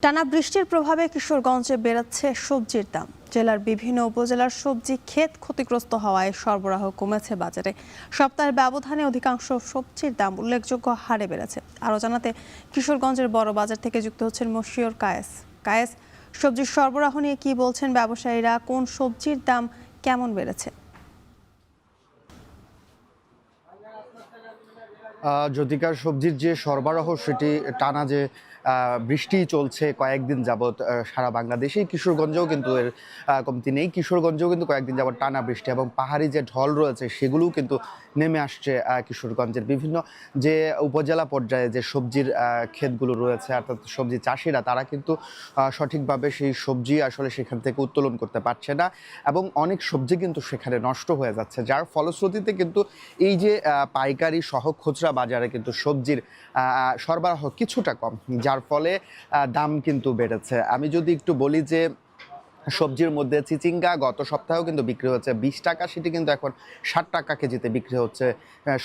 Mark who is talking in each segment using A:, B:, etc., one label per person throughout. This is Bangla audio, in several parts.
A: টানা বৃষ্টির প্রভাবে কিশোরগঞ্জে বেড়েছে সবজির দাম। জেলার বিভিন্ন উপজেলার সবজি ক্ষেত ক্ষতিগ্রস্ত হওয়ায় সরবরাহ কমেছে বাজারে। সপ্তাহের ব্যবধানে অধিকাংশ সবজির দাম উল্লেখযোগ্য হারে বেড়েছে। আরও জানাতে কিশোরগঞ্জের বড় বাজার থেকে যুক্ত হচ্ছেন মশিউর কায়েস। সবজির সরবরাহ নিয়ে কি বলছেন ব্যবসায়ীরা, কোন সবজির দাম কেমন বেড়েছে?
B: যদিকার সবজির যে সরবরাহ সেটি টানা যে বৃষ্টি চলছে কয়েকদিন যাবৎ সারা বাংলাদেশেই, কিশোরগঞ্জেও কিন্তু এর কমতি নেই। কিশোরগঞ্জেও কিন্তু কয়েকদিন যাবৎ টানা বৃষ্টি এবং পাহাড়ি যে ঢল রয়েছে সেগুলোও কিন্তু নেমে আসছে কিশোরগঞ্জের বিভিন্ন যে উপজেলা পর্যায়ে যে সবজির ক্ষেতগুলো রয়েছে, অর্থাৎ সবজি চাষিরা, তারা কিন্তু সঠিকভাবে সেই সবজি আসলে সেখান থেকে উত্তোলন করতে পারছে না এবং অনেক সবজি কিন্তু সেখানে নষ্ট হয়ে যাচ্ছে, যার ফলশ্রুতিতে কিন্তু এই যে পাইকারি সহ খুচরা বাজারে কিন্তু সবজির সরবরাহ কিছুটা কম, যার ফলে দাম কিন্তু বেড়েছে। আমি যদি একটু বলি যে সবজির মধ্যে চিচিঙ্গা গত সপ্তাহেও কিন্তু বিক্রি হচ্ছে 20 টাকা, সেটি কিন্তু এখন 60 টাকা কেজিতে বিক্রি হচ্ছে।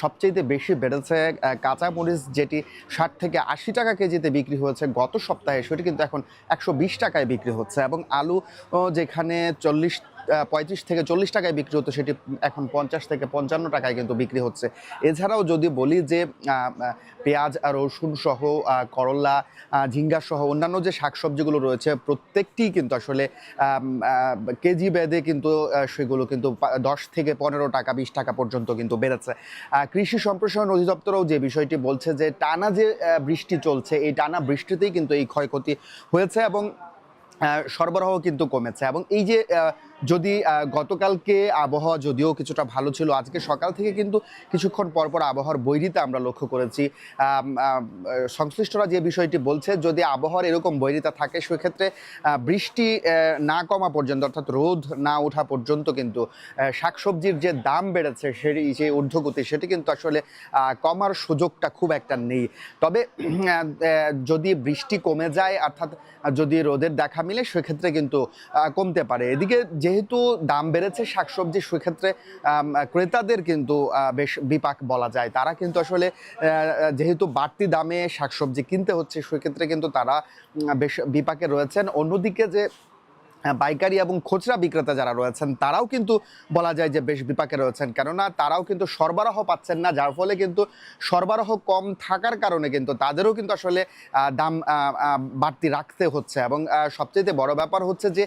B: সবচেয়ে বেশি বেড়েছে কাঁচামরিচ, যেটি 60 থেকে 80 টাকা কেজিতে বিক্রি হয়েছে গত সপ্তাহে, সেটি কিন্তু এখন 120 টাকায় বিক্রি হচ্ছে। এবং আলু যেখানে 35 থেকে 40 টাকায় বিক্রি হতো, সেটি এখন 50 থেকে 55 টাকায় কিন্তু বিক্রি হচ্ছে। এছাড়াও যদি বলি যে পেঁয়াজ আর রসুন সহ করলা, ঝিঙ্গা সহ অন্যান্য যে শাকসবজিগুলো রয়েছে প্রত্যেকটি কিন্তু আসলে কেজি বেঁধে কিন্তু সেগুলো কিন্তু 10 থেকে 15 টাকা 20 টাকা পর্যন্ত কিন্তু বেড়েছে। কৃষি সম্প্রসারণ অধিদপ্তরও যে বিষয়টি বলছে যে টানা যে বৃষ্টি চলছে, এই টানা বৃষ্টিতেই কিন্তু এই ক্ষয়ক্ষতি হয়েছে এবং সরবরাহ কিন্তু কমেছে। এবং এই যে যদি গতকালকে আবহাওয়া যদিও কিছুটা ভালো ছিল, আজকে সকাল থেকে কিন্তু কিছুক্ষণ পরপর আবহাওয়ার বৈরিতা আমরা লক্ষ্য করেছি। সংশ্লিষ্টরা যে বিষয়টি বলছে, যদি আবহাওয়ার এরকম বৈরিতা থাকে সেক্ষেত্রে বৃষ্টি না কমা পর্যন্ত, অর্থাৎ রোদ না ওঠা পর্যন্ত কিন্তু শাকসবজির যে দাম বেড়েছে সেই ঊর্ধ্বগতি, সেটি কিন্তু আসলে কমার সুযোগটা খুব একটা নেই। তবে যদি বৃষ্টি কমে যায়, অর্থাৎ যদি রোদের দেখা মিলে, সেক্ষেত্রে কিন্তু কমতে পারে। এদিকে যেহেতু দাম বেড়েছে শাকসবজি, সেক্ষেত্রে ক্রেতাদের কিন্তু বেশ বিপাক বলা যায়। তারা কিন্তু আসলে যেহেতু বাড়তি দামে শাকসবজি কিনতে হচ্ছে, সেক্ষেত্রে কিন্তু তারা বেশ বিপাকে রয়েছেন। অন্যদিকে যে পাইকারি এবং খুচরা বিক্রেতা যারা রয়েছেন, তারাও কিন্তু বলা যায় যে বেশ বিপাকে রয়েছেন, কেননা তারাও কিন্তু সরবরাহ পাচ্ছেন না, যার ফলে কিন্তু সরবরাহ কম থাকার কারণে কিন্তু তাদেরও কিন্তু আসলে দাম বাড়তি রাখতে হচ্ছে। এবং সবচেয়ে বড় ব্যাপার হচ্ছে যে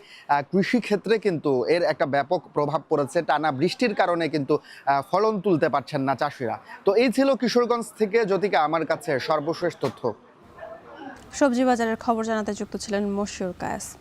B: কৃষি ক্ষেত্রে কিন্তু এর একটা ব্যাপক প্রভাব পড়েছে। টানা বৃষ্টির কারণে কিন্তু ফলন তুলতে পারছেন না চাষিরা। তো এই ছিল কিশোরগঞ্জ থেকে জ্যোতিকা আমার কাছে সর্বশেষ তথ্য।
A: সবজি বাজারের খবর জানাতে যুক্ত ছিলেন মশিউর কায়েস।